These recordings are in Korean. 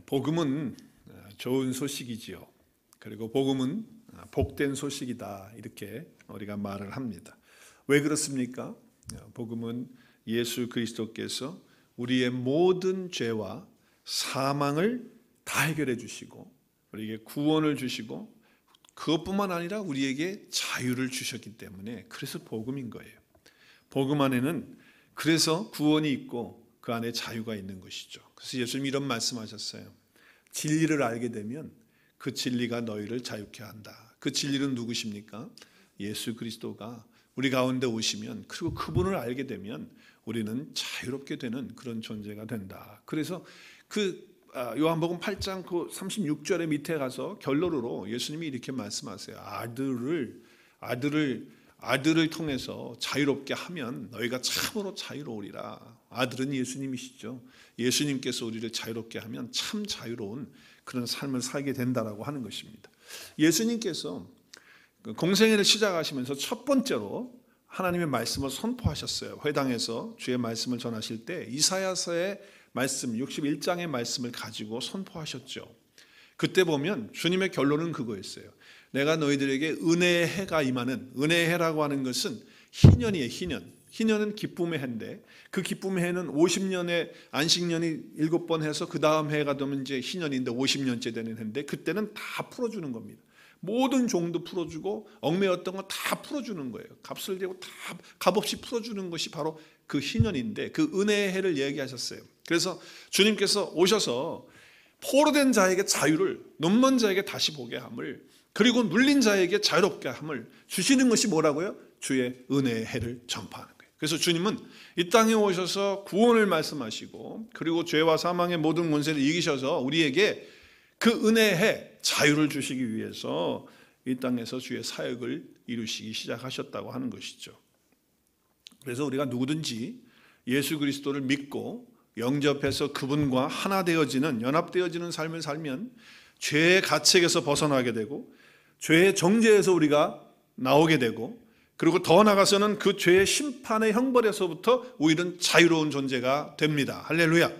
복음은 좋은 소식이지요. 그리고 복음은 복된 소식이다, 이렇게 우리가 말을 합니다. 왜 그렇습니까? 복음은 예수 그리스도께서 우리의 모든 죄와 사망을 다 해결해 주시고 우리에게 구원을 주시고 그것뿐만 아니라 우리에게 자유를 주셨기 때문에, 그래서 복음인 거예요. 복음 안에는 그래서 구원이 있고 그 안에 자유가 있는 것이죠. 그래서 예수님 이런 말씀하셨어요. 진리를 알게 되면 그 진리가 너희를 자유케 한다. 그 진리는 누구십니까? 예수 그리스도가 우리 가운데 오시면, 그리고 그분을 알게 되면 우리는 자유롭게 되는 그런 존재가 된다. 그래서 요한복음 8장 36절의 밑에 가서 결론으로 예수님이 이렇게 말씀하세요. 아들을 통해서 자유롭게 하면 너희가 참으로 자유로우리라. 아들은 예수님이시죠. 예수님께서 우리를 자유롭게 하면 참 자유로운 그런 삶을 살게 된다라고 하는 것입니다. 예수님께서 공생애를 시작하시면서 첫 번째로 하나님의 말씀을 선포하셨어요. 회당에서 주의 말씀을 전하실 때 이사야서의 말씀 61장의 말씀을 가지고 선포하셨죠. 그때 보면 주님의 결론은 그거였어요. 내가 너희들에게 은혜의 해가 임하는, 은혜의 해라고 하는 것은 희년이에요. 희년은 기쁨의 해인데, 그 기쁨의 해는 50년에 안식년이 7번 해서 그 다음 해가 되면 이제 희년인데 50년째 되는 해인데, 그때는 다 풀어주는 겁니다. 모든 종도 풀어주고 얽매였던 거 다 풀어주는 거예요. 값을 대고 다 값없이 풀어주는 것이 바로 그 희년인데, 그 은혜의 해를 얘기하셨어요. 그래서 주님께서 오셔서 포로된 자에게 자유를, 눈먼 자에게 다시 보게 함을, 그리고 눌린 자에게 자유롭게 함을 주시는 것이 뭐라고요? 주의 은혜의 해를 전파하는 거예요. 그래서 주님은 이 땅에 오셔서 구원을 말씀하시고, 그리고 죄와 사망의 모든 권세를 이기셔서 우리에게 그 은혜의 해, 자유를 주시기 위해서 이 땅에서 주의 사역을 이루시기 시작하셨다고 하는 것이죠. 그래서 우리가 누구든지 예수 그리스도를 믿고 영접해서 그분과 하나 되어지는, 연합되어지는 삶을 살면 죄의 가책에서 벗어나게 되고 죄의 정죄에서 우리가 나오게 되고, 그리고 더 나아가서는 그 죄의 심판의 형벌에서부터 우리는 자유로운 존재가 됩니다. 할렐루야.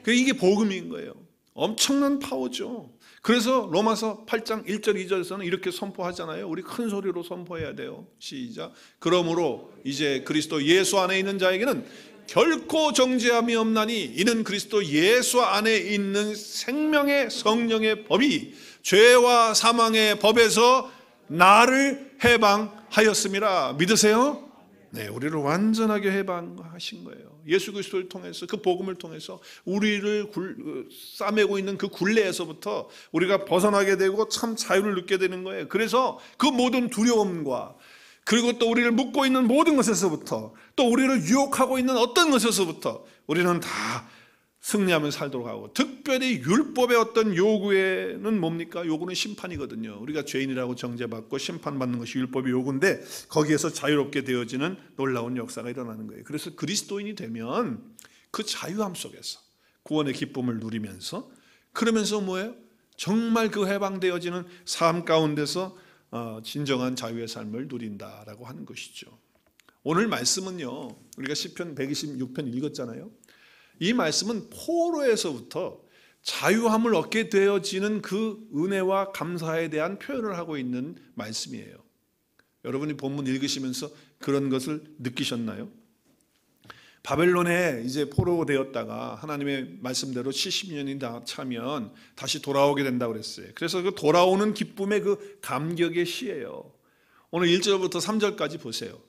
이게 복음인 거예요. 엄청난 파워죠. 그래서 로마서 8장 1절 2절에서는 이렇게 선포하잖아요. 우리 큰 소리로 선포해야 돼요. 시작. 그러므로 이제 그리스도 예수 안에 있는 자에게는 결코 정죄함이 없나니 이는 그리스도 예수 안에 있는 생명의 성령의 법이 죄와 사망의 법에서 나를 해방하였음이라. 믿으세요? 네, 우리를 완전하게 해방하신 거예요. 예수 그리스도를 통해서, 그 복음을 통해서 우리를 싸매고 있는 그 굴레에서부터 우리가 벗어나게 되고 참 자유를 느끼게 되는 거예요. 그래서 그 모든 두려움과, 그리고 또 우리를 묶고 있는 모든 것에서부터, 또 우리를 유혹하고 있는 어떤 것에서부터 우리는 다 승리하며 살도록 하고, 특별히 율법의 어떤 요구에는 뭡니까? 요구는 심판이거든요. 우리가 죄인이라고 정죄받고 심판받는 것이 율법의 요구인데, 거기에서 자유롭게 되어지는 놀라운 역사가 일어나는 거예요. 그래서 그리스도인이 되면 그 자유함 속에서 구원의 기쁨을 누리면서, 그러면서 뭐예요? 정말 그 해방되어지는 삶 가운데서 진정한 자유의 삶을 누린다라고 하는 것이죠. 오늘 말씀은요, 우리가 시편 126편 읽었잖아요. 이 말씀은 포로에서부터 자유함을 얻게 되어지는 그 은혜와 감사에 대한 표현을 하고 있는 말씀이에요. 여러분이 본문 읽으시면서 그런 것을 느끼셨나요? 바벨론에 이제 포로 되었다가 하나님의 말씀대로 70년이 다 차면 다시 돌아오게 된다고 그랬어요. 그래서 그 돌아오는 기쁨의 그 감격의 시예요. 오늘 1절부터 3절까지 보세요.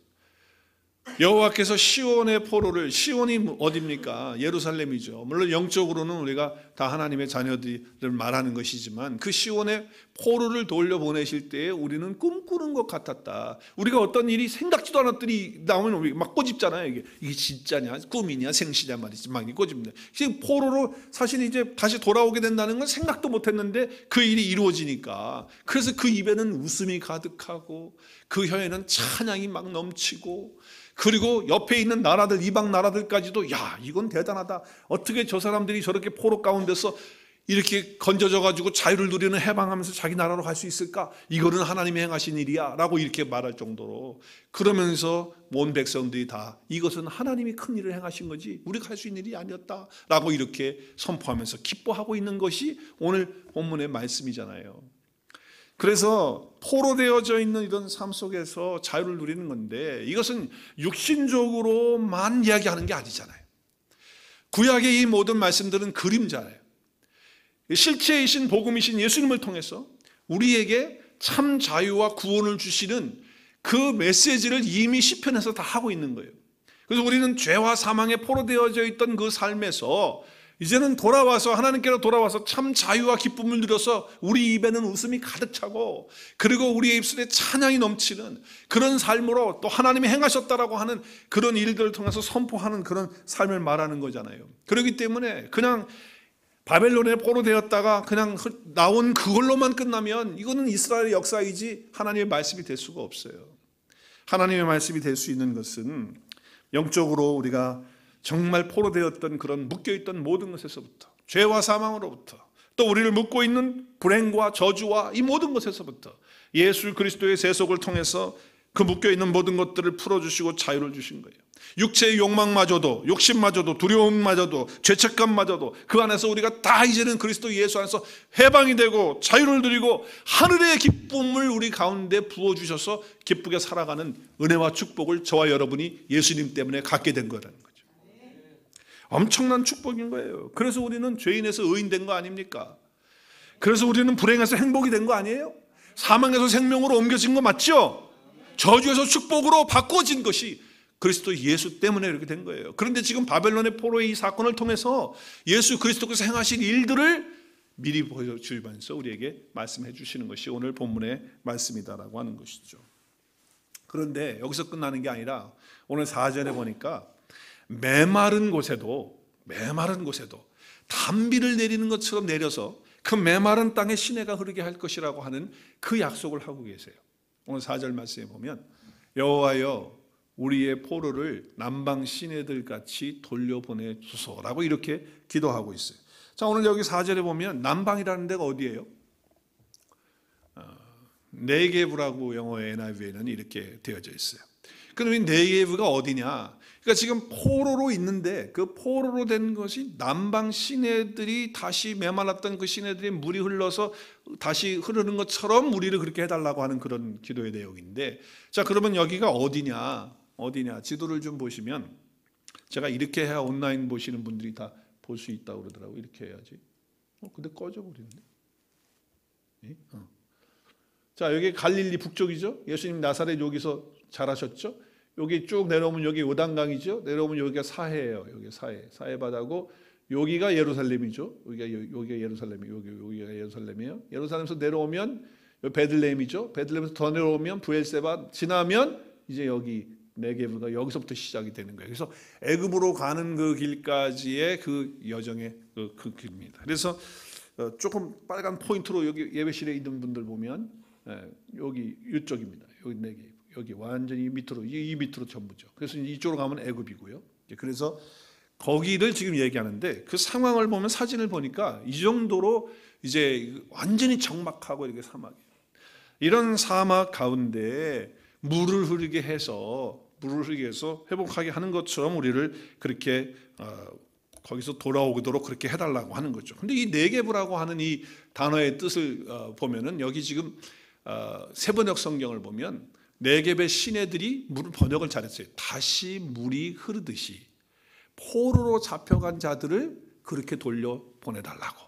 여호와께서 시온의 포로를, 시온이 어디입니까? 예루살렘이죠. 물론 영적으로는 우리가 다 하나님의 자녀들을 말하는 것이지만, 그 시온의 포로를 돌려보내실 때에 우리는 꿈꾸는 것 같았다. 우리가 어떤 일이 생각지도 않았던 일이 나오면 우리 막 꼬집잖아요. 이게 진짜냐, 꿈이냐, 생시냐 말이지. 막 꼬집는데, 포로로 사실 이제 다시 돌아오게 된다는 건 생각도 못했는데 그 일이 이루어지니까, 그래서 그 입에는 웃음이 가득하고 그 혀에는 찬양이 막 넘치고, 그리고 옆에 있는 나라들, 이방 나라들까지도 야, 이건 대단하다. 어떻게 저 사람들이 저렇게 포로 가운데서 이렇게 건져져 가지고 자유를 누리는 해방하면서 자기 나라로 갈 수 있을까? 이거는 하나님이 행하신 일이야 라고 이렇게 말할 정도로, 그러면서 온 백성들이 다 이것은 하나님이 큰 일을 행하신 거지 우리가 할 수 있는 일이 아니었다 라고 이렇게 선포하면서 기뻐하고 있는 것이 오늘 본문의 말씀이잖아요. 그래서 포로되어져 있는 이런 삶 속에서 자유를 누리는 건데, 이것은 육신적으로만 이야기하는 게 아니잖아요. 구약의 이 모든 말씀들은 그림자예요. 실체이신 복음이신 예수님을 통해서 우리에게 참 자유와 구원을 주시는 그 메시지를 이미 시편에서 다 하고 있는 거예요. 그래서 우리는 죄와 사망에 포로되어져 있던 그 삶에서 이제는 돌아와서, 하나님께로 돌아와서 참 자유와 기쁨을 누려서 우리 입에는 웃음이 가득 차고, 그리고 우리의 입술에 찬양이 넘치는 그런 삶으로 또 하나님이 행하셨다라고 하는 그런 일들을 통해서 선포하는 그런 삶을 말하는 거잖아요. 그렇기 때문에 그냥 바벨론에 포로되었다가 그냥 나온 그걸로만 끝나면 이거는 이스라엘의 역사이지 하나님의 말씀이 될 수가 없어요. 하나님의 말씀이 될 수 있는 것은 영적으로 우리가 정말 포로되었던 그런 묶여있던 모든 것에서부터, 죄와 사망으로부터, 또 우리를 묶고 있는 불행과 저주와 이 모든 것에서부터 예수 그리스도의 세속을 통해서 그 묶여있는 모든 것들을 풀어주시고 자유를 주신 거예요. 육체의 욕망마저도, 욕심마저도, 두려움마저도, 죄책감마저도 그 안에서 우리가 다 이제는 그리스도 예수 안에서 해방이 되고 자유를 누리고 하늘의 기쁨을 우리 가운데 부어주셔서 기쁘게 살아가는 은혜와 축복을 저와 여러분이 예수님 때문에 갖게 된 거라는 거죠. 엄청난 축복인 거예요. 그래서 우리는 죄인에서 의인된 거 아닙니까? 그래서 우리는 불행에서 행복이 된 거 아니에요? 사망에서 생명으로 옮겨진 거 맞죠? 저주에서 축복으로 바꿔진 것이 그리스도 예수 때문에 이렇게 된 거예요. 그런데 지금 바벨론의 포로의 이 사건을 통해서 예수 그리스도께서 행하신 일들을 미리 보여주면서 우리에게 말씀해 주시는 것이 오늘 본문의 말씀이다라고 하는 것이죠. 그런데 여기서 끝나는 게 아니라 오늘 4절에 보니까 메마른 곳에도 단비를 내리는 것처럼 내려서 그 메마른 땅에 시내가 흐르게 할 것이라고 하는 그 약속을 하고 계세요. 오늘 4절 말씀에 보면 여호와여 우리의 포로를 남방 시내들 같이 돌려보내 주소라고 이렇게 기도하고 있어요. 자, 오늘 여기 4절에 보면 남방이라는 데가 어디예요? 네게브라고 영어의 NIV에는 이렇게 되어져 있어요. 그럼 이 네게브가 어디냐? 그러니까 지금 포로로 있는데 그 포로로 된 것이 남방 시내들이 다시 메말랐던 그 시내들이 물이 흘러서 다시 흐르는 것처럼 우리를 그렇게 해달라고 하는 그런 기도의 내용인데, 자, 그러면 여기가 어디냐? 지도를 좀 보시면, 제가 이렇게 해야 온라인 보시는 분들이 다 볼 수 있다고 그러더라고요. 이렇게 해야지. 근데 꺼져버리는데. 자, 여기 갈릴리 북쪽이죠. 예수님 나사렛 여기서 자라셨죠. 여기 쭉 내려오면 여기 요단강이죠. 내려오면 여기가 사해예요. 여기 사해 바다고, 여기가 예루살렘이죠. 여기가 예루살렘이에요. 예루살렘에서 내려오면 여기 베들레헴이죠. 베들레헴에서 더 내려오면 브엘세바 지나면 이제 여기 네게브가 여기서부터 시작이 되는 거예요. 그래서 애굽으로 가는 그 길까지의 그 여정의 그 길입니다. 그래서 조금 빨간 포인트로 여기 예배실에 있는 분들 보면 여기 이쪽입니다. 여기 네게브. 여기 완전히 밑으로, 이 밑으로 전부죠. 그래서 이쪽으로 가면 애굽이고요. 그래서 거기를 지금 얘기하는데, 그 상황을 보면, 사진을 보니까 이 정도로 이제 완전히 적막하고 이렇게 사막이에요. 이런 사막 가운데 물을 흐르게 해서 회복하게 하는 것처럼 우리를 그렇게 거기서 돌아오도록 그렇게 해달라고 하는 거죠. 근데 이 네게브라고 하는 이 단어의 뜻을 보면은, 여기 지금 세번역 성경을 보면 네겝의 시내들이 물을 번역을 잘했어요. 다시 물이 흐르듯이 포로로 잡혀간 자들을 그렇게 돌려 보내달라고.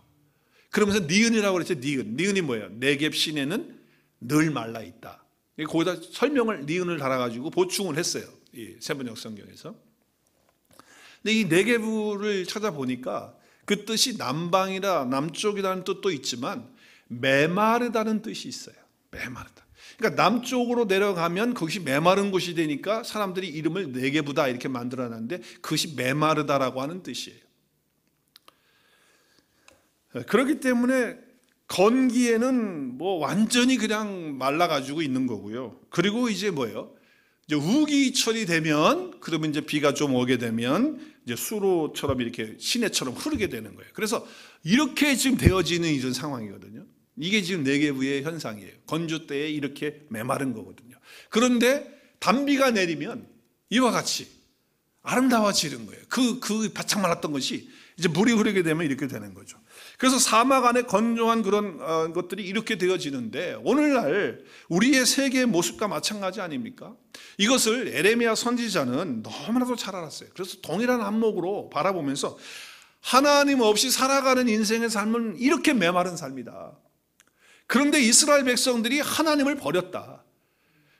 그러면서 니은이라고 그랬죠. 니은이 뭐예요? 네겝 시내는 늘 말라 있다. 거기다 설명을, 니은을 달아가지고 보충을 했어요. 이 세번역 성경에서. 근데 이 네겝을 찾아보니까 그 뜻이 남방이라 남쪽이라는 뜻도 있지만 메마르다는 뜻이 있어요. 메마르다. 그러니까 남쪽으로 내려가면 그것이 메마른 곳이 되니까 사람들이 이름을 네게부다 이렇게 만들어놨는데, 그것이 메마르다라고 하는 뜻이에요. 그렇기 때문에 건기에는 뭐 완전히 그냥 말라가지고 있는 거고요. 그리고 이제 뭐예요? 이제 우기철이 되면, 그러면 이제 비가 좀 오게 되면 이제 수로처럼 이렇게 시내처럼 흐르게 되는 거예요. 그래서 이렇게 지금 되어지는 이런 상황이거든요. 이게 지금 네게브의 현상이에요. 건조 때에 이렇게 메마른 거거든요. 그런데 단비가 내리면 이와 같이 아름다워지는 거예요. 그 바짝 말랐던 것이 이제 물이 흐르게 되면 이렇게 되는 거죠. 그래서 사막 안에 건조한 그런 것들이 이렇게 되어지는데, 오늘날 우리의 세계의 모습과 마찬가지 아닙니까? 이것을 에레미야 선지자는 너무나도 잘 알았어요. 그래서 동일한 안목으로 바라보면서 하나님 없이 살아가는 인생의 삶은 이렇게 메마른 삶이다. 그런데 이스라엘 백성들이 하나님을 버렸다.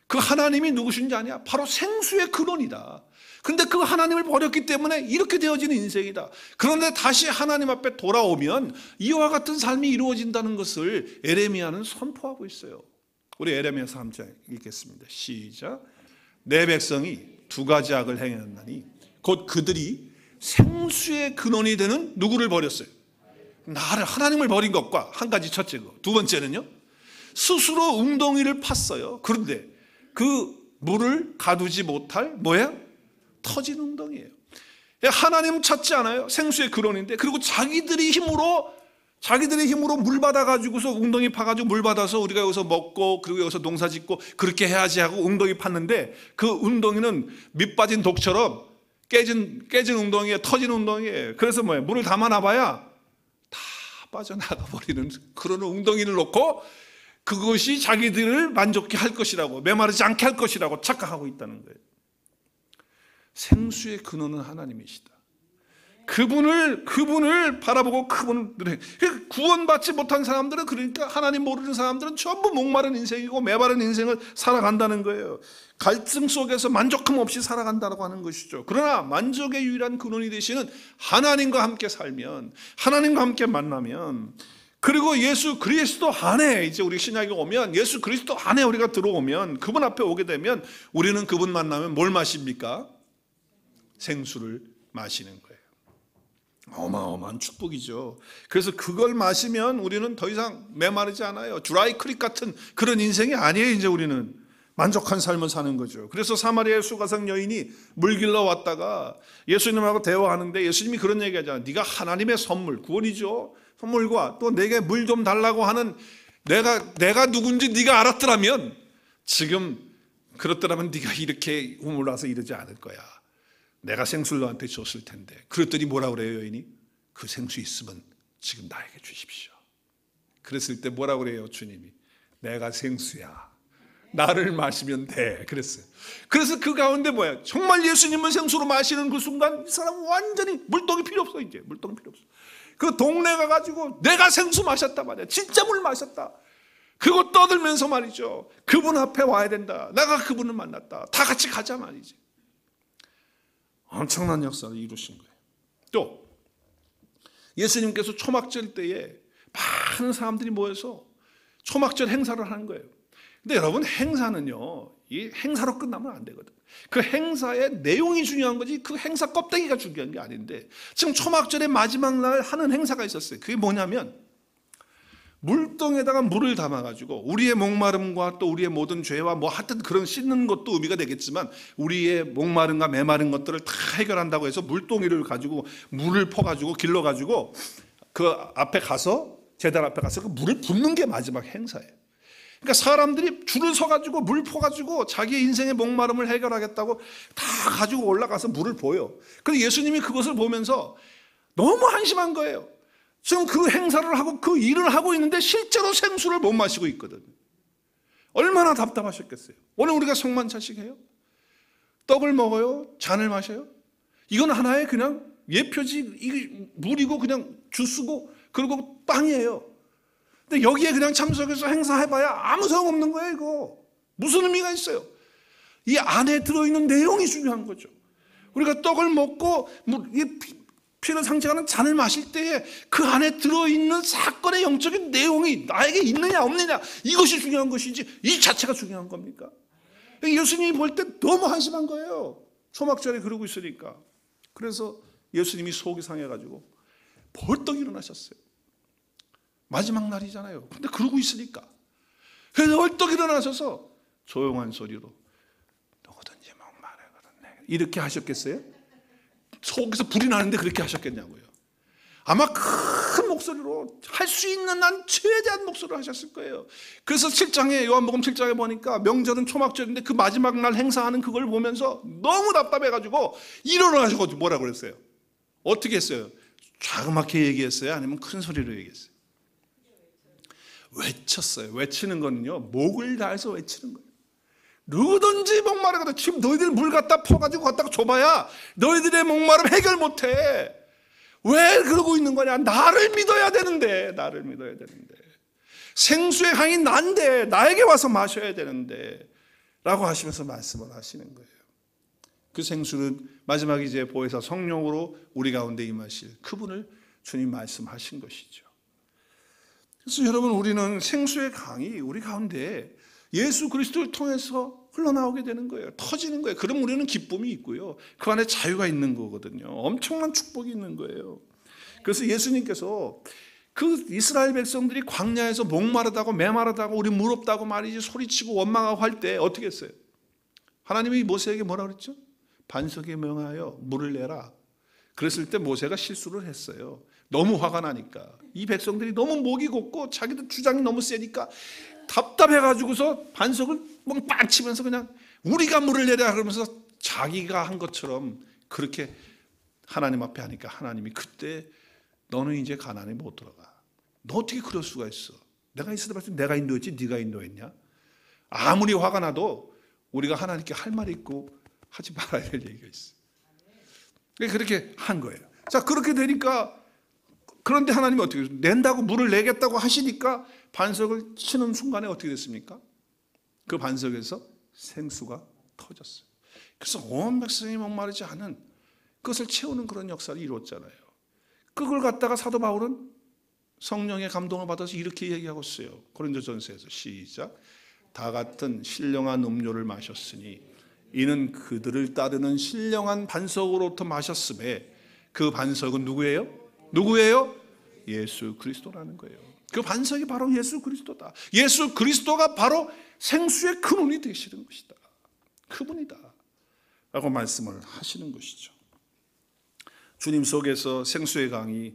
그 하나님이 누구신지 아냐? 바로 생수의 근원이다. 근데 그 하나님을 버렸기 때문에 이렇게 되어지는 인생이다. 그런데 다시 하나님 앞에 돌아오면 이와 같은 삶이 이루어진다는 것을 에레미야는 선포하고 있어요. 우리 에레미야 3장 읽겠습니다. 시작. 내 백성이 두 가지 악을 행했나니 곧 그들이 생수의 근원이 되는 누구를 버렸어요? 나를, 하나님을 버린 것과, 한 가지 첫째 거. 두 번째는요, 스스로 웅덩이를 팠어요. 그런데 그 물을 가두지 못할 뭐야? 터진 웅덩이에요. 하나님 찾지 않아요. 생수의 근원인데. 그리고 자기들의 힘으로 물 받아가지고서 웅덩이 파가지고 물 받아서 우리가 여기서 먹고, 그리고 여기서 농사 짓고 그렇게 해야지 하고 웅덩이 팠는데, 그 웅덩이는 밑 빠진 독처럼 깨진 웅덩이에, 터진 웅덩이에요. 그래서 뭐예요? 물을 담아놔봐야 다 빠져나가 버리는 그런 웅덩이를 놓고 그것이 자기들을 만족케 할 것이라고, 메마르지 않게 할 것이라고 착각하고 있다는 거예요. 생수의 근원은 하나님이시다. 그분을 바라보고 그분을 구원받지 못한 사람들은, 그러니까 하나님 모르는 사람들은 전부 목마른 인생이고 메마른 인생을 살아간다는 거예요. 갈증 속에서 만족함 없이 살아간다고 하는 것이죠. 그러나 만족의 유일한 근원이 되시는 하나님과 함께 살면, 하나님과 함께 만나면, 그리고 예수 그리스도 안에, 이제 우리 신약에 오면 예수 그리스도 안에 우리가 들어오면, 그분 앞에 오게 되면 우리는 그분 만나면 뭘 마십니까? 생수를 마시는 거예요. 어마어마한 축복이죠. 그래서 그걸 마시면 우리는 더 이상 메마르지 않아요. 드라이 크릭 같은 그런 인생이 아니에요. 이제 우리는 만족한 삶을 사는 거죠. 그래서 사마리아의 수가성 여인이 물 길러 왔다가 예수님하고 대화하는데, 예수님이 그런 얘기 하잖아요. 네가 하나님의 선물, 구원이죠, 선물과 또 내게 물 좀 달라고 하는 내가 누군지 네가 알았더라면, 지금 그렇더라면 네가 이렇게 우물러서 이러지 않을 거야. 내가 생수를 너한테 줬을 텐데. 그랬더니 뭐라 그래요, 여인이? 그 생수 있으면 지금 나에게 주십시오. 그랬을 때 뭐라 그래요, 주님이? 내가 생수야, 나를 마시면 돼. 그랬어요. 그래서 그 가운데 뭐야? 정말 예수님을 생수로 마시는 그 순간 이 사람은 완전히 물동이 필요 없어. 이제 물동이 필요 없어. 그 동네 가가지고 내가 생수 마셨다 말이야. 진짜 물 마셨다. 그거 떠들면서 말이죠. 그분 앞에 와야 된다. 내가 그분을 만났다. 다 같이 가자 말이지. 엄청난 역사를 이루신 거예요. 또 예수님께서 초막절 때에 많은 사람들이 모여서 초막절 행사를 하는 거예요. 근데 여러분, 행사는요, 이 행사로 끝나면 안 되거든. 그 행사의 내용이 중요한 거지 그 행사 껍데기가 중요한 게 아닌데, 지금 초막절의 마지막 날 하는 행사가 있었어요. 그게 뭐냐면, 물동에다가 물을 담아가지고 우리의 목마름과 또 우리의 모든 죄와 뭐 하여튼 그런 씻는 것도 의미가 되겠지만, 우리의 목마름과 메마른 것들을 다 해결한다고 해서 물동이를 가지고 물을 퍼가지고 길러가지고 그 앞에 가서, 제단 앞에 가서 그 물을 붓는 게 마지막 행사예요. 그러니까 사람들이 줄을 서가지고 물 퍼가지고 자기의 인생의 목마름을 해결하겠다고 다 가지고 올라가서 물을 부어요. 그런데 예수님이 그것을 보면서 너무 한심한 거예요. 지금 그 행사를 하고 그 일을 하고 있는데 실제로 생수를 못 마시고 있거든. 얼마나 답답하셨겠어요. 오늘 우리가 성만찬식 해요? 떡을 먹어요? 잔을 마셔요? 이건 하나의 그냥 예표지, 이게 물이고 그냥 주스고 그리고 빵이에요. 근데 여기에 그냥 참석해서 행사해봐야 아무 소용없는 거예요. 이거 무슨 의미가 있어요? 이 안에 들어있는 내용이 중요한 거죠. 우리가 떡을 먹고 피를 상징하는 잔을 마실 때에 그 안에 들어있는 사건의 영적인 내용이 나에게 있느냐 없느냐, 이것이 중요한 것이지 이 자체가 중요한 겁니까? 예수님이 볼 때 너무 한심한 거예요. 초막절에 그러고 있으니까. 그래서 예수님이 속이 상해가지고 벌떡 일어나셨어요. 마지막 날이잖아요. 근데 그러고 있으니까. 그래서 벌떡 일어나셔서 조용한 소리로, 누구든지 이렇게 하셨겠어요? 속에서 불이 나는데 그렇게 하셨겠냐고요. 아마 큰 목소리로 할 수 있는 난 최대한 목소리로 하셨을 거예요. 그래서 7장에 요한복음 7장에 보니까 명절은 초막절인데 그 마지막 날 행사하는 그걸 보면서 너무 답답해가지고 일어나가지고 뭐라 그랬어요? 어떻게 했어요? 자그맣게 얘기했어요? 아니면 큰 소리로 얘기했어요? 외쳤어요. 외치는 거는요, 목을 다해서 외치는 거예요. 누구든지 목마르거든. 지금 너희들 물 갖다 퍼가지고 갖다가 줘봐야 너희들의 목마름 해결 못해. 왜 그러고 있는 거냐? 나를 믿어야 되는데, 나를 믿어야 되는데. 생수의 강이 난데 나에게 와서 마셔야 되는데 라고 하시면서 말씀을 하시는 거예요. 그 생수는 마지막 이제 보혜사 성령으로 우리 가운데 임하실 그분을 주님 말씀하신 것이죠. 그래서 여러분, 우리는 생수의 강이 우리 가운데 예수 그리스도를 통해서 흘러나오게 되는 거예요. 터지는 거예요. 그럼 우리는 기쁨이 있고요, 그 안에 자유가 있는 거거든요. 엄청난 축복이 있는 거예요. 그래서 예수님께서 그 이스라엘 백성들이 광야에서 목마르다고 메마르다고 우리 물 없다고 말이지 소리치고 원망하고 할 때 어떻게 했어요? 하나님이 모세에게 뭐라 그랬죠? 반석에 명하여 물을 내라. 그랬을 때 모세가 실수를 했어요. 너무 화가 나니까. 이 백성들이 너무 목이 곱고 자기들 주장이 너무 세니까 답답해가지고서 반석을 뻥 치면서 그냥 우리가 물을 내라 그러면서 자기가 한 것처럼 그렇게 하나님 앞에 하니까 하나님이 그때 너는 이제 가나안에 못 들어가. 너 어떻게 그럴 수가 있어? 내가 있을 때 내가 인도했지 네가 인도했냐? 아무리 화가 나도 우리가 하나님께 할 말이 있고 하지 말아야 될 얘기가 있어. 그렇게 한 거예요. 자, 그렇게 되니까, 그런데 하나님이 어떻게 낸다고 물을 내겠다고 하시니까 반석을 치는 순간에 어떻게 됐습니까? 그 반석에서 생수가 터졌어요. 그래서 온 백성이 목마르지 않은 그것을 채우는 그런 역사를 이루었잖아요. 그걸 갖다가 사도 바울은 성령의 감동을 받아서 이렇게 얘기하고 있어요. 고린도전서에서 시작. 다 같은 신령한 음료를 마셨으니 이는 그들을 따르는 신령한 반석으로부터 마셨음에 그 반석은 누구예요? 누구예요? 예수 그리스도라는 거예요. 그 반석이 바로 예수 그리스도다. 예수 그리스도가 바로 생수의 근원이 되시는 것이다. 그분이다 라고 말씀을 하시는 것이죠. 주님 속에서 생수의 강이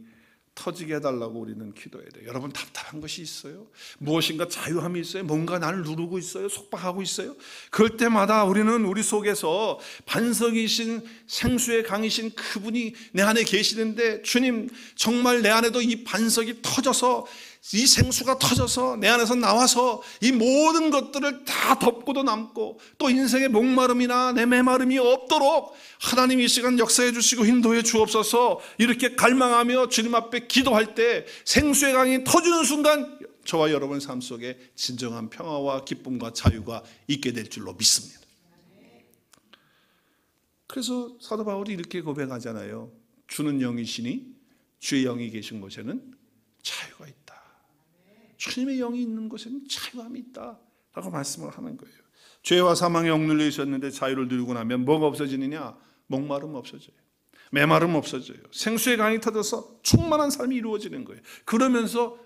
터지게 해달라고 우리는 기도해야 돼요. 여러분, 답답한 것이 있어요? 무엇인가 자유함이 있어요? 뭔가 나를 누르고 있어요? 속박하고 있어요? 그럴 때마다 우리는 우리 속에서 반석이신 생수의 강이신 그분이 내 안에 계시는데, 주님 정말 내 안에도 이 반석이 터져서, 이 생수가 터져서 내 안에서 나와서 이 모든 것들을 다 덮고도 남고 또 인생의 목마름이나 내 메마름이 없도록 하나님 이 시간 역사해 주시고 인도해 주옵소서. 이렇게 갈망하며 주님 앞에 기도할 때 생수의 강이 터지는 순간 저와 여러분의 삶 속에 진정한 평화와 기쁨과 자유가 있게 될 줄로 믿습니다. 그래서 사도 바울이 이렇게 고백하잖아요. 주는 영이시니 주의 영이 계신 곳에는 자유가 있다. 주님의 영이 있는 곳에는 자유함이 있다 라고 말씀을 하는 거예요. 죄와 사망에 억눌려 있었는데 자유를 누리고 나면 뭐가 없어지느냐? 목마름 없어져요. 메마름 없어져요. 생수의 강이 터져서 충만한 삶이 이루어지는 거예요. 그러면서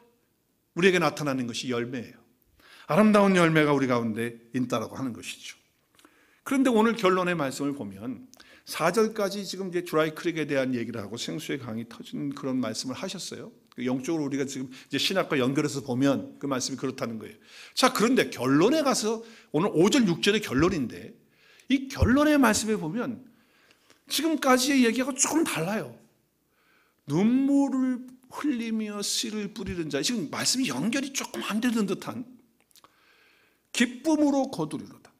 우리에게 나타나는 것이 열매예요. 아름다운 열매가 우리 가운데 있다라고 하는 것이죠. 그런데 오늘 결론의 말씀을 보면 4절까지 지금 이제 드라이 크릭에 대한 얘기를 하고 생수의 강이 터지는 그런 말씀을 하셨어요. 영적으로 우리가 지금 이제 신학과 연결해서 보면 그 말씀이 그렇다는 거예요. 자, 그런데 결론에 가서 오늘 5절 6절의 결론인데 이 결론의 말씀에 보면 지금까지의 얘기하고 조금 달라요. 눈물을 흘리며 씨를 뿌리는 자, 지금 말씀이 연결이 조금 안 되는 듯한, 기쁨으로 거두리로다.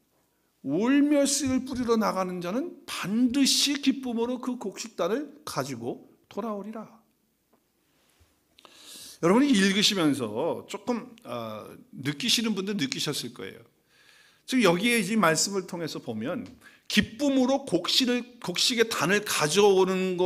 울며 씨를 뿌리러 나가는 자는 반드시 기쁨으로 그 곡식단을 가지고 돌아오리라. 여러분이 읽으시면서 조금 느끼시는 분들 느끼셨을 거예요. 지금 여기에 이 말씀을 통해서 보면 기쁨으로 곡식의 단을 가져오는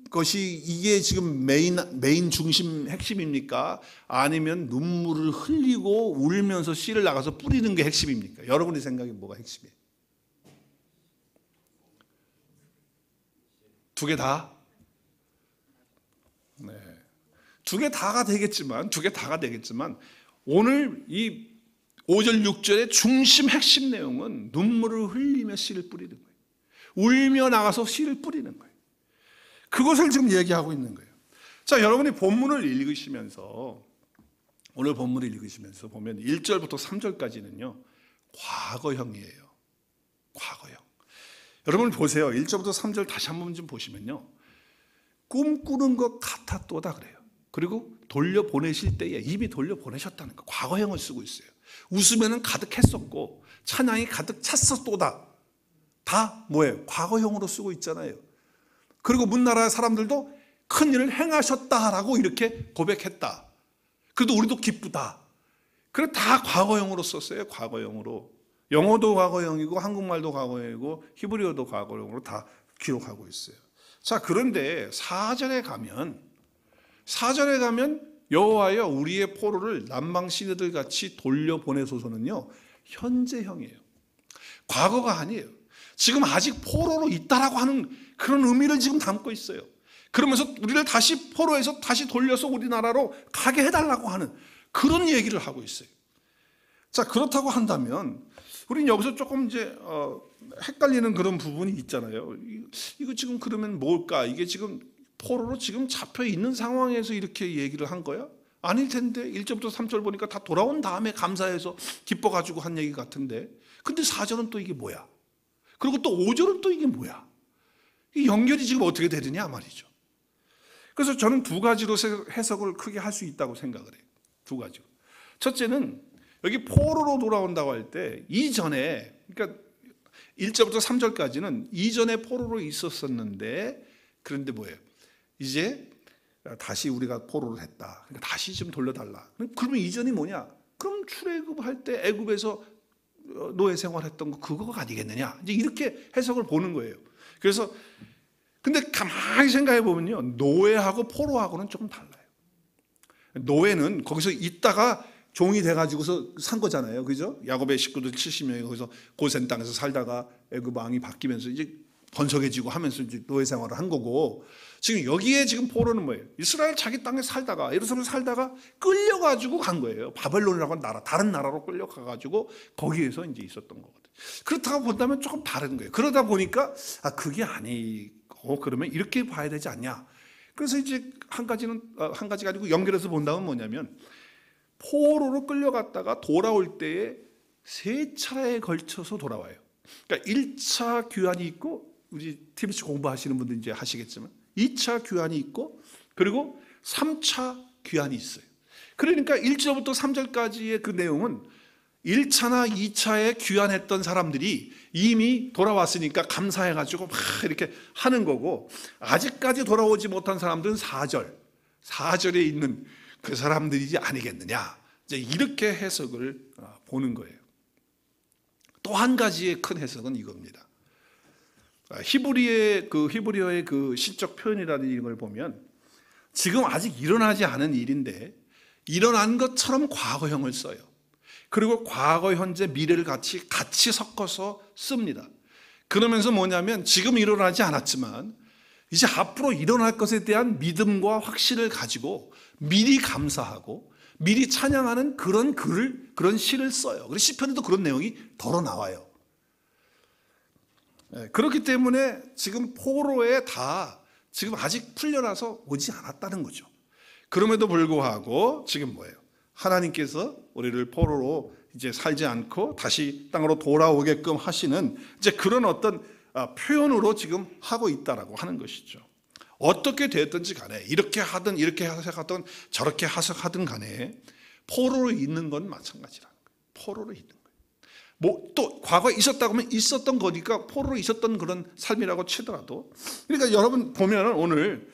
것이 이게 지금 메인 중심 핵심입니까? 아니면 눈물을 흘리고 울면서 씨를 나가서 뿌리는 게 핵심입니까? 여러분의 생각에 뭐가 핵심이에요? 두 개 다? 네. 두 개 다가 되겠지만 오늘 이 5절 6절의 중심 핵심 내용은 눈물을 흘리며 씨를 뿌리는 거예요. 울며 나가서 씨를 뿌리는 거예요. 그것을 지금 얘기하고 있는 거예요. 자, 여러분이 본문을 읽으시면서, 오늘 본문을 읽으시면서 보면 1절부터 3절까지는요 과거형이에요. 과거형. 여러분 보세요. 1절부터 3절 다시 한번 좀 보시면요, 꿈꾸는 것 같았도다 그래요. 그리고 돌려보내실 때에 이미 돌려보내셨다는 거, 과거형을 쓰고 있어요. 웃으면 가득했었고 찬양이 가득 찼었도다. 다 뭐예요? 과거형으로 쓰고 있잖아요. 그리고 문나라의 사람들도 큰 일을 행하셨다라고 이렇게 고백했다. 그래도 우리도 기쁘다. 그래 다 과거형으로 썼어요. 과거형으로. 영어도 과거형이고 한국말도 과거형이고 히브리어도 과거형으로 다 기록하고 있어요. 자, 그런데 4절에 가면 여호와여 우리의 포로를 남방 시내들 같이 돌려보내소서는요 현재형이에요. 과거가 아니에요. 지금 아직 포로로 있다라고 하는 그런 의미를 지금 담고 있어요. 그러면서 우리를 다시 포로에서 다시 돌려서 우리나라로 가게 해달라고 하는 그런 얘기를 하고 있어요. 자, 그렇다고 한다면 우리는 여기서 조금 이제 헷갈리는 그런 부분이 있잖아요. 이거 지금 그러면 뭘까? 이게 지금 포로로 지금 잡혀 있는 상황에서 이렇게 얘기를 한 거야? 아닐 텐데 1절부터 3절 보니까 다 돌아온 다음에 감사해서 기뻐가지고 한 얘기 같은데, 근데 4절은 또 이게 뭐야? 그리고 또 5절은 또 이게 뭐야? 이 연결이 지금 어떻게 되느냐 말이죠. 그래서 저는 두 가지로 해석을 크게 할 수 있다고 생각을 해요. 두 가지로. 첫째는 여기 포로로 돌아온다고 할 때 이전에, 그러니까 1절부터 3절까지는 이전에 포로로 있었었는데, 그런데 뭐예요? 이제 다시 우리가 포로를 했다. 그러니까 다시 좀 돌려달라. 그러면 이전이 뭐냐? 그럼 출애굽할 때 애굽에서 노예 생활했던 거 그거가 아니겠느냐? 이제 이렇게 해석을 보는 거예요. 그래서 근데 가만히 생각해 보면요, 노예하고 포로하고는 조금 달라요. 노예는 거기서 있다가 종이 돼가지고서 산 거잖아요, 그죠? 야곱의 식구들 70명이 거기서 고센 땅에서 살다가 애굽 왕이 바뀌면서 이제 번성해지고 하면서 이제 노예 생활을 한 거고, 지금 여기에 지금 포로는 뭐예요? 이스라엘 자기 땅에 살다가 예루살렘 살다가 끌려가지고 간 거예요. 바벨론이라고 하는 나라, 다른 나라로 끌려가가지고 거기에서 이제 있었던 거거든요. 그렇다고 본다면 조금 다른 거예요. 그러다 보니까 그게 아니고 그러면 이렇게 봐야 되지 않냐? 그래서 이제 한 가지가 아니고 연결해서 본다면 뭐냐면, 포로로 끌려갔다가 돌아올 때에 세 차례에 걸쳐서 돌아와요. 그러니까 1차 귀환이 있고, 우리 TBC 공부하시는 분들 이제 하시겠지만 2차 귀환이 있고, 그리고 3차 귀환이 있어요. 그러니까 1절부터 3절까지의 그 내용은 1차나 2차에 귀환했던 사람들이 이미 돌아왔으니까 감사해가지고 막 이렇게 하는 거고, 아직까지 돌아오지 못한 사람들은 4절에 있는 그 사람들이지 아니겠느냐, 이제 이렇게 해석을 보는 거예요. 또 한 가지의 큰 해석은 이겁니다. 히브리어의 그 시적 표현이라는 걸 보면 지금 아직 일어나지 않은 일인데 일어난 것처럼 과거형을 써요. 그리고 과거, 현재, 미래를 같이 섞어서 씁니다. 그러면서 뭐냐면 지금 일어나지 않았지만 이제 앞으로 일어날 것에 대한 믿음과 확신을 가지고 미리 감사하고 미리 찬양하는 그런 글을, 그런 시를 써요. 그래서 시편에도 그런 내용이 덜어 나와요. 그렇기 때문에 지금 포로에 다 지금 아직 풀려나서 오지 않았다는 거죠. 그럼에도 불구하고 지금 뭐예요? 하나님께서 우리를 포로로 이제 살지 않고 다시 땅으로 돌아오게끔 하시는 이제 그런 어떤 표현으로 지금 하고 있다라고 하는 것이죠. 어떻게 됐든지 간에 이렇게 하든 이렇게 하든 저렇게 하든 간에 포로로 있는 건 마찬가지라는 거예요. 포로로 있는 거예요. 뭐 또 과거에 있었다고 하면 있었던 거니까 포로로 있었던 그런 삶이라고 치더라도, 그러니까 여러분 보면은 오늘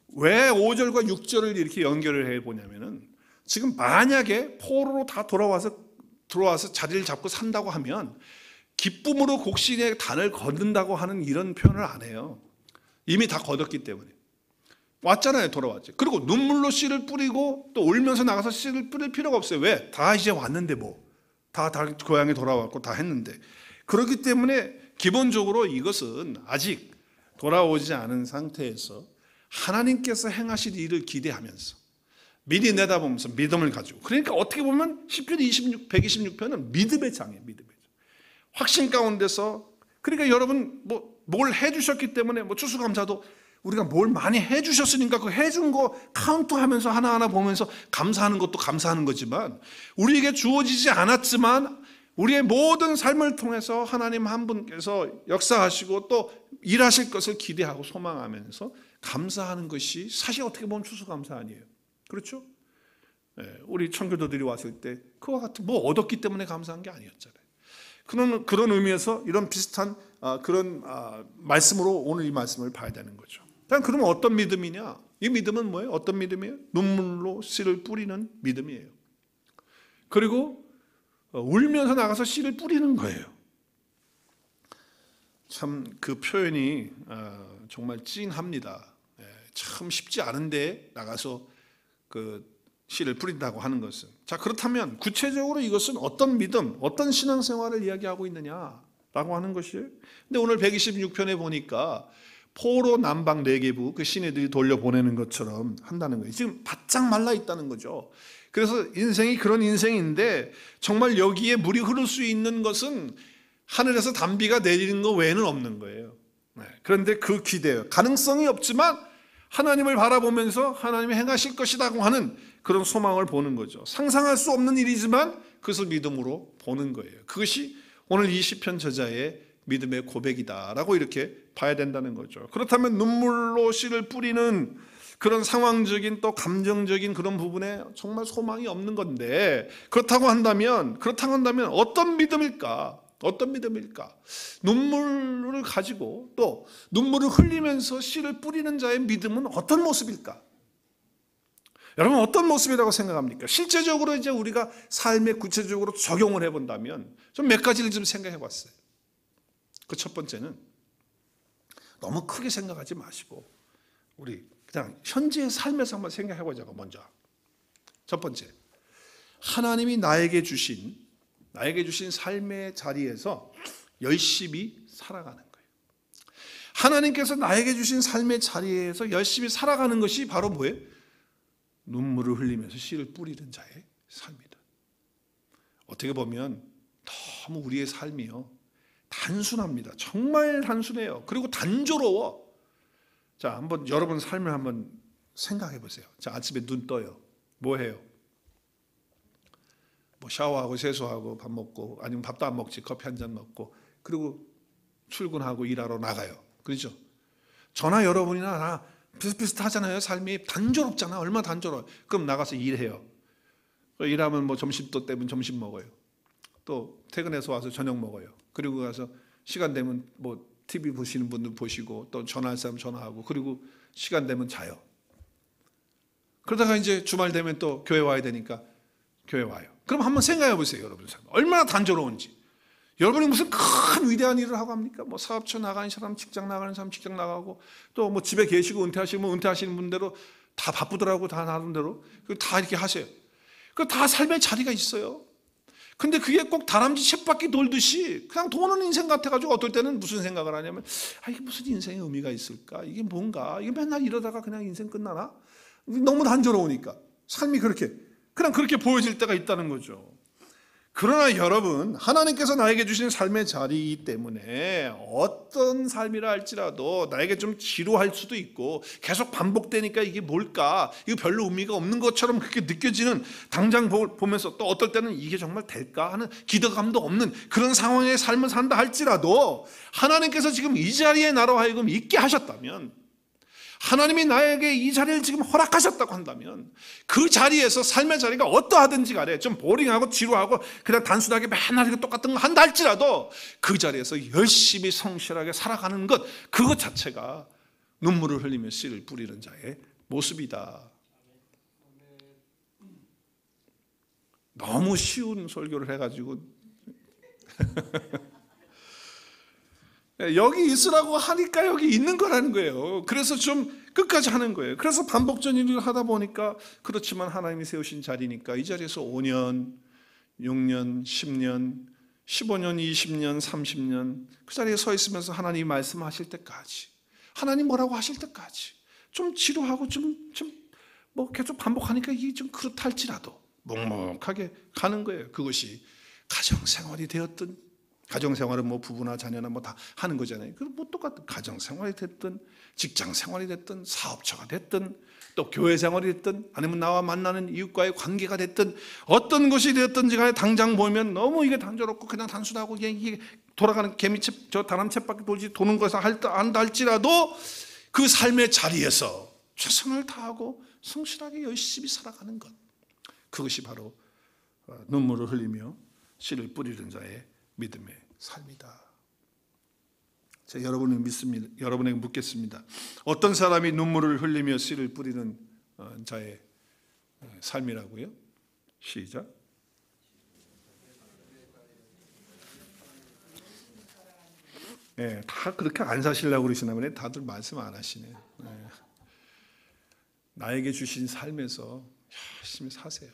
왜 5절과 6절을 이렇게 연결을 해 보냐면은, 지금 만약에 포로로 다 들어와서 자리를 잡고 산다고 하면 기쁨으로 곡식의 단을 거둔다고 하는 이런 표현을 안 해요. 이미 다 거뒀기 때문에. 왔잖아요. 돌아왔죠. 그리고 눈물로 씨를 뿌리고 또 울면서 나가서 씨를 뿌릴 필요가 없어요. 왜? 다 이제 왔는데 뭐. 다 고향에 돌아왔고 다 했는데. 그렇기 때문에 기본적으로 이것은 아직 돌아오지 않은 상태에서 하나님께서 행하실 일을 기대하면서 미리 내다보면서 믿음을 가지고, 그러니까 어떻게 보면 시편 126편은 믿음의 장이에요. 믿음의 장. 확신 가운데서, 그러니까 여러분 뭐 뭘 해주셨기 때문에 뭐 추수감사도 우리가 뭘 많이 해주셨으니까 그 해준 거 카운트하면서 하나하나 보면서 감사하는 것도 감사하는 거지만, 우리에게 주어지지 않았지만 우리의 모든 삶을 통해서 하나님 한 분께서 역사하시고 또 일하실 것을 기대하고 소망하면서 감사하는 것이 사실 어떻게 보면 추수감사 아니에요. 그렇죠? 우리 청교도들이 왔을 때 그와 같은 뭐 얻었기 때문에 감사한 게 아니었잖아요. 그런 의미에서 이런 비슷한 그런 말씀으로 오늘 이 말씀을 봐야 되는 거죠. 그러면 어떤 믿음이냐? 이 믿음은 뭐예요? 어떤 믿음이에요? 눈물로 씨를 뿌리는 믿음이에요. 그리고 울면서 나가서 씨를 뿌리는 거예요. 참 그 표현이 정말 찐합니다. 참 쉽지 않은데 나가서 그 씨를 뿌린다고 하는 것은. 자, 그렇다면 구체적으로 이것은 어떤 믿음, 어떤 신앙생활을 이야기하고 있느냐라고 하는 것이에요. 근데 오늘 126편에 보니까 포로 남방 네게부 그 시내들이 돌려보내는 것처럼 한다는 거예요. 지금 바짝 말라 있다는 거죠. 그래서 인생이 그런 인생인데 정말 여기에 물이 흐를 수 있는 것은 하늘에서 단비가 내리는 것 외에는 없는 거예요. 그런데 그 기대요. 가능성이 없지만 하나님을 바라보면서 하나님이 행하실 것이라고 하는 그런 소망을 보는 거죠. 상상할 수 없는 일이지만 그것을 믿음으로 보는 거예요. 그것이 오늘 이 시편 저자의 믿음의 고백이다라고 이렇게 봐야 된다는 거죠. 그렇다면 눈물로 씨를 뿌리는 그런 상황적인 또 감정적인 그런 부분에 정말 소망이 없는 건데, 그렇다고 한다면 어떤 믿음일까? 어떤 믿음일까? 눈물을 가지고 또 눈물을 흘리면서 씨를 뿌리는 자의 믿음은 어떤 모습일까? 여러분 어떤 모습이라고 생각합니까? 실제적으로 이제 우리가 삶에 구체적으로 적용을 해본다면 좀 몇 가지를 좀 생각해 봤어요. 그 첫 번째는 너무 크게 생각하지 마시고 우리 그냥 현재의 삶에서 한번 생각해 보자고. 먼저 첫 번째, 하나님이 나에게 주신 삶의 자리에서 열심히 살아가는 거예요. 하나님께서 나에게 주신 삶의 자리에서 열심히 살아가는 것이 바로 뭐예요? 눈물을 흘리면서 씨를 뿌리는 자의 삶이다. 어떻게 보면 너무 우리의 삶이요 단순합니다. 정말 단순해요. 그리고 단조로워. 자, 한번 여러분 삶을 한번 생각해 보세요. 자, 아침에 눈 떠요. 뭐 해요? 뭐 샤워하고 세수하고 밥 먹고, 아니면 밥도 안 먹지, 커피 한 잔 먹고, 그리고 출근하고 일하러 나가요. 그렇죠? 저나 여러분이나 다 비슷비슷하잖아요. 삶이 단조롭잖아. 얼마나 단조로워요. 그럼 나가서 일해요. 일하면 뭐 점심도 때면 점심 먹어요. 또 퇴근해서 와서 저녁 먹어요. 그리고 가서 시간 되면 뭐 TV 보시는 분들 보시고, 또 전화할 사람 전화하고, 그리고 시간 되면 자요. 그러다가 이제 주말 되면 또 교회 와야 되니까 교회 와요. 그럼 한번 생각해 보세요. 여러분 삶 얼마나 단조로운지. 여러분이 무슨 큰 위대한 일을 하고 합니까? 뭐 사업처 나가는 사람 직장 나가는 사람 직장 나가고, 또 뭐 집에 계시고 은퇴하시면 은퇴하시는 분대로 다 바쁘더라고. 다 나름대로 다 이렇게 하세요. 그 다 삶의 자리가 있어요. 근데 그게 꼭 다람쥐 쳇바퀴 돌듯이 그냥 도는 인생 같아가지고 어떨 때는 무슨 생각을 하냐면, 이게 무슨 인생의 의미가 있을까? 이게 뭔가? 이게 맨날 이러다가 그냥 인생 끝나나? 너무 단조로우니까 삶이 그냥 그렇게 보여질 때가 있다는 거죠. 그러나 여러분, 하나님께서 나에게 주신 삶의 자리이기 때문에 어떤 삶이라 할지라도 나에게 좀 지루할 수도 있고, 계속 반복되니까 이게 뭘까? 이거 별로 의미가 없는 것처럼 그렇게 느껴지는, 당장 보면서 또 어떨 때는 이게 정말 될까 하는 기대감도 없는 그런 상황의 삶을 산다 할지라도, 하나님께서 지금 이 자리에 나로 하여금 있게 하셨다면, 하나님이 나에게 이 자리를 지금 허락하셨다고 한다면, 그 자리에서 삶의 자리가 어떠하든지 간에 좀 보링하고 지루하고 그냥 단순하게 맨날 똑같은 거 한다 할지라도 그 자리에서 열심히 성실하게 살아가는 것, 그것 자체가 눈물을 흘리며 씨를 뿌리는 자의 모습이다. 너무 쉬운 설교를 해가지고 여기 있으라고 하니까 여기 있는 거라는 거예요. 그래서 좀 끝까지 하는 거예요. 그래서 반복적인 일을 하다 보니까, 그렇지만 하나님이 세우신 자리니까 이 자리에서 5년, 6년, 10년, 15년, 20년, 30년 그 자리에 서 있으면서 하나님이 말씀하실 때까지, 하나님 뭐라고 하실 때까지 좀 지루하고 좀 뭐 계속 반복하니까 이게 좀 그렇다 할지라도 묵묵하게 가는 거예요. 그것이 가정생활이 되었든 가정생활은 뭐 부부나 자녀나 뭐 다 하는 거잖아요. 그럼 뭐 똑같은 가정생활이 됐든 직장생활이 됐든 사업처가 됐든 또 교회생활이 됐든 아니면 나와 만나는 이웃과의 관계가 됐든 어떤 것이 되었든지 간에 당장 보면 너무 이게 단조롭고 그냥 단순하고 이게 돌아가는 개미채 저 다람채바퀴 돌지 도는 것을 한다 할지라도 그 삶의 자리에서 최선을 다하고 성실하게 열심히 살아가는 것, 그것이 바로 눈물을 흘리며 씨를 뿌리는 자의 믿음의 삶이다. 제가 여러분에게 묻겠습니다. 어떤 사람이 눈물을 흘리며 씨를 뿌리는 자의 삶이라고요? 시작. 네, 다 그렇게 안 사시려고 그러시나 보네. 다들 말씀 안 하시네. 네. 나에게 주신 삶에서 열심히 사세요.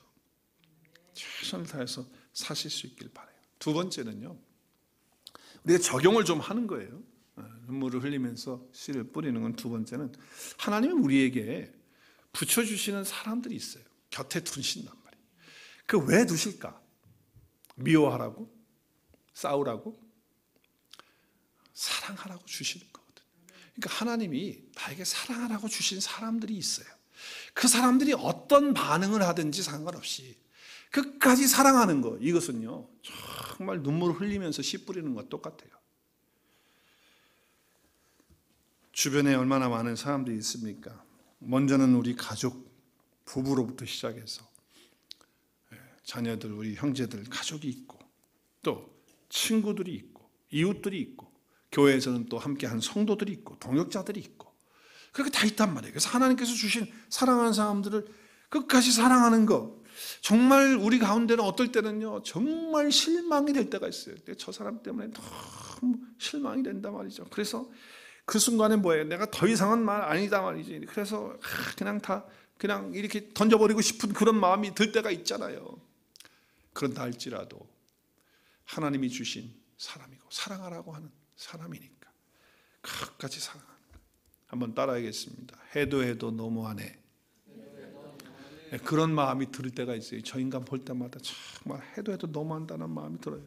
최선을 다해서 사실 수 있길 바라요. 두 번째는요, 우리가 적용을 좀 하는 거예요. 눈물을 흘리면서 씨를 뿌리는 건 두 번째는 하나님은 우리에게 붙여주시는 사람들이 있어요. 곁에 두신단 말이에요. 그 왜 두실까? 미워하라고? 싸우라고? 사랑하라고 주시는 거거든요. 그러니까 하나님이 나에게 사랑하라고 주신 사람들이 있어요. 그 사람들이 어떤 반응을 하든지 상관없이 끝까지 사랑하는 거, 이것은요 정말 눈물을 흘리면서 씨 뿌리는 것 똑같아요. 주변에 얼마나 많은 사람들이 있습니까? 먼저는 우리 가족, 부부로부터 시작해서 자녀들, 우리 형제들, 가족이 있고 또 친구들이 있고 이웃들이 있고 교회에서는 또 함께한 성도들이 있고 동역자들이 있고 그렇게 다 있단 말이에요. 그래서 하나님께서 주신 사랑하는 사람들을 끝까지 사랑하는 거, 정말 우리 가운데는 어떨 때는요 정말 실망이 될 때가 있어요. 저 사람 때문에 너무 실망이 된단 말이죠. 그래서 그 순간에 뭐예요? 내가 더 이상은 말 아니다 말이지. 그래서 그냥 이렇게 던져버리고 싶은 그런 마음이 들 때가 있잖아요. 그런다 할지라도 하나님이 주신 사람이고 사랑하라고 하는 사람이니까 끝까지 사랑하는 거. 한번 따라하겠습니다. 해도 너무하네. 그런 마음이 들 때가 있어요. 저 인간 볼 때마다 정말 해도 너무한다는 마음이 들어요.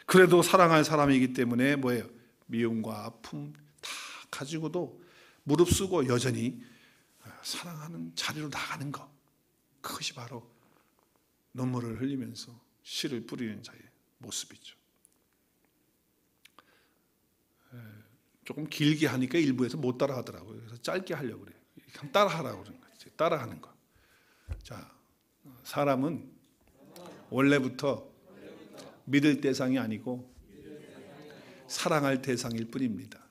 그래도 사랑할 사람이기 때문에 뭐예요? 미움과 아픔 다 가지고도 무릅쓰고 여전히 사랑하는 자리로 나가는 것, 그것이 바로 눈물을 흘리면서 씨를 뿌리는 자의 모습이죠. 조금 길게 하니까 일부에서 못 따라 하더라고요. 그래서 짧게 하려고 그래요. 따라 하라고 그러는 거죠. 따라 하는 거. 자, 사람은 원래부터 믿을 대상이 아니고 사랑할 대상일 뿐입니다.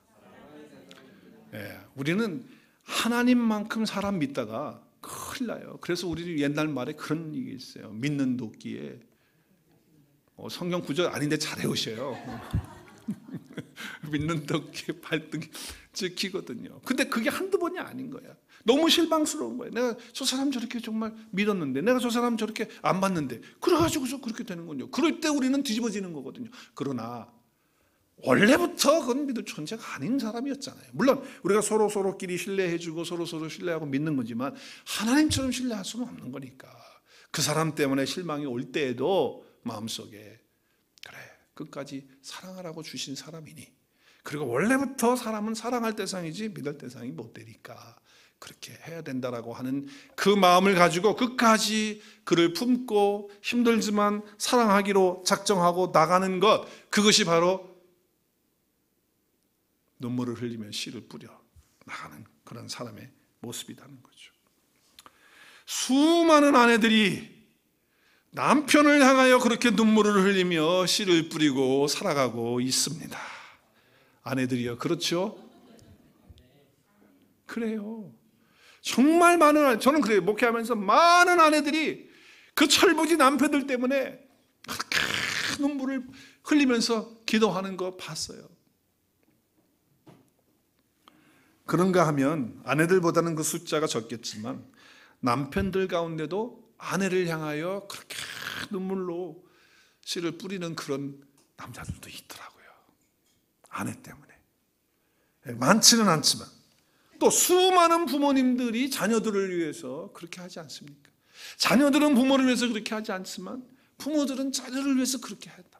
우리는 하나님만큼 사람 믿다가 큰일 나요. 그래서 우리 옛날 말에 그런 얘기 있어요. 믿는 도끼에 성경 구절 아닌데 잘 외우셔요. 믿는 도끼에 발등이 찍히거든요. 근데 그게 한두 번이 아닌 거야. 너무 실망스러운 거예요. 내가 저 사람 저렇게 정말 믿었는데, 내가 저 사람 저렇게 안 봤는데, 그래가지고서 그렇게 되는군요. 그럴 때 우리는 뒤집어지는 거거든요. 그러나 원래부터 그건 믿을 존재가 아닌 사람이었잖아요. 물론 우리가 서로끼리 신뢰해주고 서로 신뢰하고 믿는 거지만 하나님처럼 신뢰할 수는 없는 거니까 그 사람 때문에 실망이 올 때에도 마음속에 그래, 끝까지 사랑하라고 주신 사람이니, 그리고 원래부터 사람은 사랑할 대상이지 믿을 대상이 못 되니까 그렇게 해야 된다라고 하는 그 마음을 가지고 끝까지 그를 품고 힘들지만 사랑하기로 작정하고 나가는 것, 그것이 바로 눈물을 흘리며 씨를 뿌려 나가는 그런 사람의 모습이라는 거죠. 수많은 아내들이 남편을 향하여 그렇게 눈물을 흘리며 씨를 뿌리고 살아가고 있습니다. 아내들이요, 그렇죠? 그래요. 정말 많은, 저는 그래요. 목회하면서 많은 아내들이 그 철부지 남편들 때문에 그렇게 눈물을 흘리면서 기도하는 거 봤어요. 그런가 하면 아내들보다는 그 숫자가 적겠지만 남편들 가운데도 아내를 향하여 그렇게 눈물로 씨를 뿌리는 그런 남자들도 있더라고요. 아내 때문에. 많지는 않지만 또 수많은 부모님들이 자녀들을 위해서 그렇게 하지 않습니까? 자녀들은 부모를 위해서 그렇게 하지 않지만 부모들은 자녀를 위해서 그렇게 한단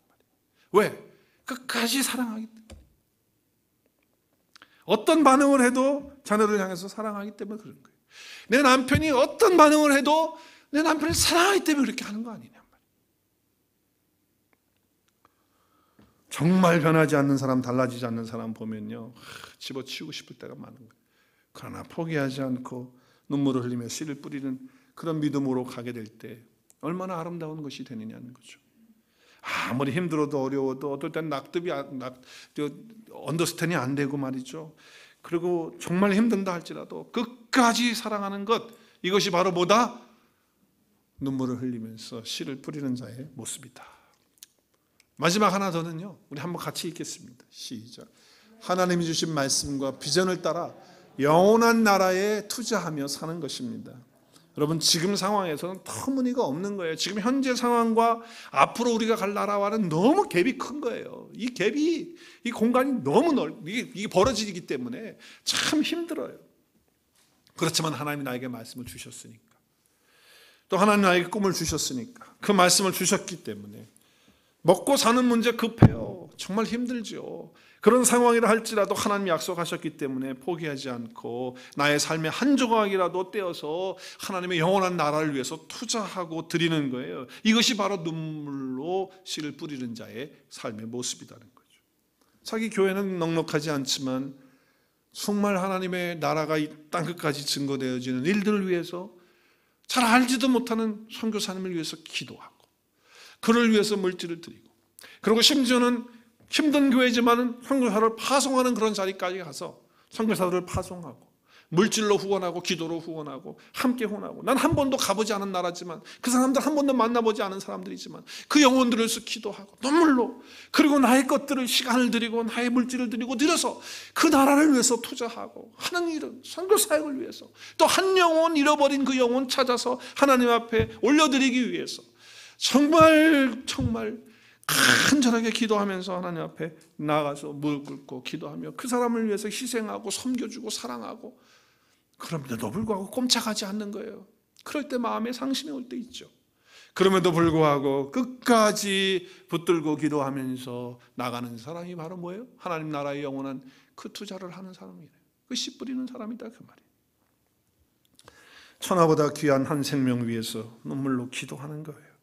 말이에요. 왜? 끝까지 사랑하기 때문에. 어떤 반응을 해도 자녀를 향해서 사랑하기 때문에 그런 거예요. 내 남편이 어떤 반응을 해도 내 남편을 사랑하기 때문에 그렇게 하는 거 아니냐 말이에요. 정말 변하지 않는 사람, 달라지지 않는 사람 보면요, 집어치우고 싶을 때가 많은 거예요. 그러나 포기하지 않고 눈물을 흘리며 씨를 뿌리는 그런 믿음으로 가게 될 때 얼마나 아름다운 것이 되느냐는 거죠. 아무리 힘들어도 어려워도 어떨 땐 언더스탠이 안 되고 말이죠. 그리고 정말 힘든다 할지라도 끝까지 사랑하는 것, 이것이 바로 뭐다? 눈물을 흘리면서 씨를 뿌리는 자의 모습이다. 마지막 하나 더는요, 우리 한번 같이 읽겠습니다. 시작. 하나님이 주신 말씀과 비전을 따라 영원한 나라에 투자하며 사는 것입니다. 여러분, 지금 상황에서는 터무니가 없는 거예요. 지금 현재 상황과 앞으로 우리가 갈 나라와는 너무 갭이 큰 거예요. 이 갭이, 이 공간이 너무 이게 벌어지기 때문에 참 힘들어요. 그렇지만 하나님이 나에게 말씀을 주셨으니까, 또 하나님 나에게 꿈을 주셨으니까, 그 말씀을 주셨기 때문에 먹고 사는 문제 급해요. 정말 힘들죠. 그런 상황이라 할지라도 하나님이 약속하셨기 때문에 포기하지 않고 나의 삶의 한 조각이라도 떼어서 하나님의 영원한 나라를 위해서 투자하고 드리는 거예요. 이것이 바로 눈물로 씨를 뿌리는 자의 삶의 모습이라는 거죠. 자기 교회는 넉넉하지 않지만 정말 하나님의 나라가 이 땅끝까지 증거되어지는 일들을 위해서 잘 알지도 못하는 선교사님을 위해서 기도하고, 그를 위해서 물질을 드리고, 그리고 심지어는 힘든 교회지만은 선교사를 파송하는 그런 자리까지 가서 선교사들을 파송하고 물질로 후원하고 기도로 후원하고 함께 후원하고, 난 한 번도 가보지 않은 나라지만 그 사람들 한 번도 만나보지 않은 사람들이지만 그 영혼들을 위해서 기도하고 눈물로, 그리고 나의 것들을, 시간을 드리고 나의 물질을 드리고 들여서 그 나라를 위해서 투자하고 하는 일은 선교 사역을 위해서, 또 한 영혼, 잃어버린 그 영혼 찾아서 하나님 앞에 올려드리기 위해서 정말 간절하게 기도하면서 하나님 앞에 나아가서 무릎 꿇고 기도하며 그 사람을 위해서 희생하고 섬겨주고 사랑하고, 그럼에도 불구하고 꼼짝하지 않는 거예요. 그럴 때 마음에 상심이 올 때 있죠. 그럼에도 불구하고 끝까지 붙들고 기도하면서 나가는 사람이 바로 뭐예요? 하나님 나라의 영원한 그 투자를 하는 사람이에요. 그 씨 뿌리는 사람이다, 그 말이에요. 천하보다 귀한 한 생명 위해서 눈물로 기도하는 거예요.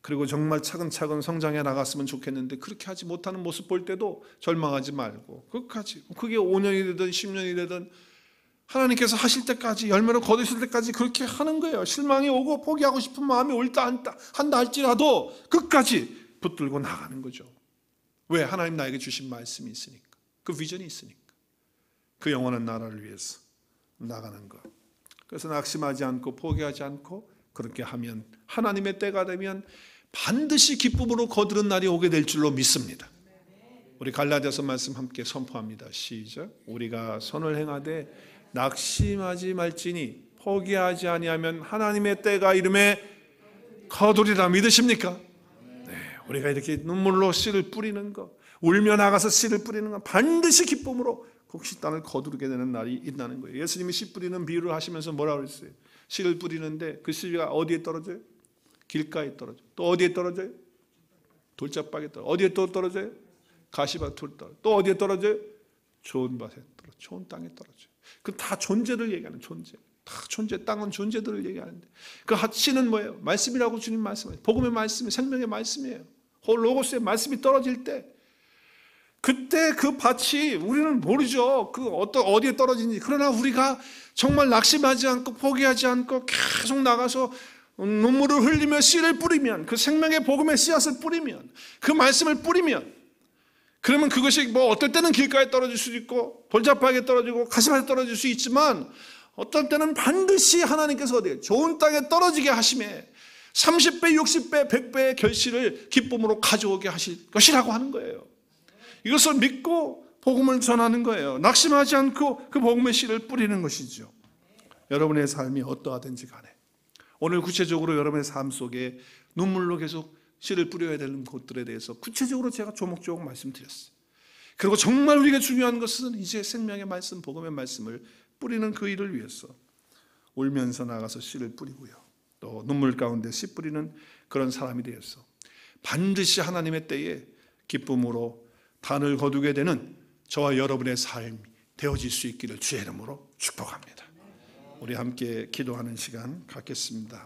그리고 정말 차근차근 성장해 나갔으면 좋겠는데 그렇게 하지 못하는 모습 볼 때도 절망하지 말고 끝까지, 그게 5년이 되든 10년이 되든 하나님께서 하실 때까지, 열매를 거두실 때까지 그렇게 하는 거예요. 실망이 오고 포기하고 싶은 마음이 올다 한다 할지라도 끝까지 붙들고 나가는 거죠. 왜? 하나님 나에게 주신 말씀이 있으니까, 그 비전이 있으니까, 그 영원한 나라를 위해서 나가는 것. 그래서 낙심하지 않고 포기하지 않고 그렇게 하면 하나님의 때가 되면 반드시 기쁨으로 거두는 날이 오게 될 줄로 믿습니다. 우리 갈라디아서 말씀 함께 선포합니다. 시작. 우리가 선을 행하되 낙심하지 말지니 포기하지 아니하면 하나님의 때가 이름에 거두리라. 믿으십니까? 네, 우리가 이렇게 눈물로 씨를 뿌리는 것, 울며 나가서 씨를 뿌리는 것, 반드시 기쁨으로 그 식단을 거두게 되는 날이 있다는 거예요. 예수님이 씨 뿌리는 비유를 하시면서 뭐라고 그랬어요? 씨를 뿌리는데 그 씨가 어디에 떨어져요? 길가에 떨어져요. 또 어디에 떨어져요? 돌짝박에 떨어져요. 어디에 또 떨어져요? 가시밭에 떨어져요. 또 어디에 떨어져요? 좋은 밭에 떨어져요. 좋은 땅에 떨어져요. 그 다 존재를 얘기하는 존재. 다 존재, 땅은 존재들을 얘기하는데 그 씨는 뭐예요? 말씀이라고 주님 말씀해요. 복음의 말씀이 생명의 말씀이에요. 로고스의 말씀이 떨어질 때, 그때 그 밭이, 우리는 모르죠. 그 어디에 떨어진지. 그러나 우리가 정말 낙심하지 않고 포기하지 않고 계속 나가서 눈물을 흘리며 씨를 뿌리면, 그 생명의 복음의 씨앗을 뿌리면, 그 말씀을 뿌리면, 그러면 그것이 뭐 어떨 때는 길가에 떨어질 수 있고 돌잡하게 떨어지고 가시밭에 떨어질 수 있지만 어떤 때는 반드시 하나님께서 어디에 좋은 땅에 떨어지게 하심에 30배, 60배, 100배의 결실을 기쁨으로 가져오게 하실 것이라고 하는 거예요. 이것을 믿고 복음을 전하는 거예요. 낙심하지 않고 그 복음의 씨를 뿌리는 것이죠. 여러분의 삶이 어떠하든지 간에 오늘 구체적으로 여러분의 삶 속에 눈물로 계속 씨를 뿌려야 되는 곳들에 대해서 구체적으로 제가 조목조목 말씀드렸어요. 그리고 정말 우리가 중요한 것은 이제 생명의 말씀, 복음의 말씀을 뿌리는 그 일을 위해서 울면서 나가서 씨를 뿌리고요, 또 눈물 가운데 씨 뿌리는 그런 사람이 되어서 반드시 하나님의 때에 기쁨으로 단을 거두게 되는 저와 여러분의 삶이 되어질 수 있기를 주의 이름으로 축복합니다. 우리 함께 기도하는 시간 갖겠습니다.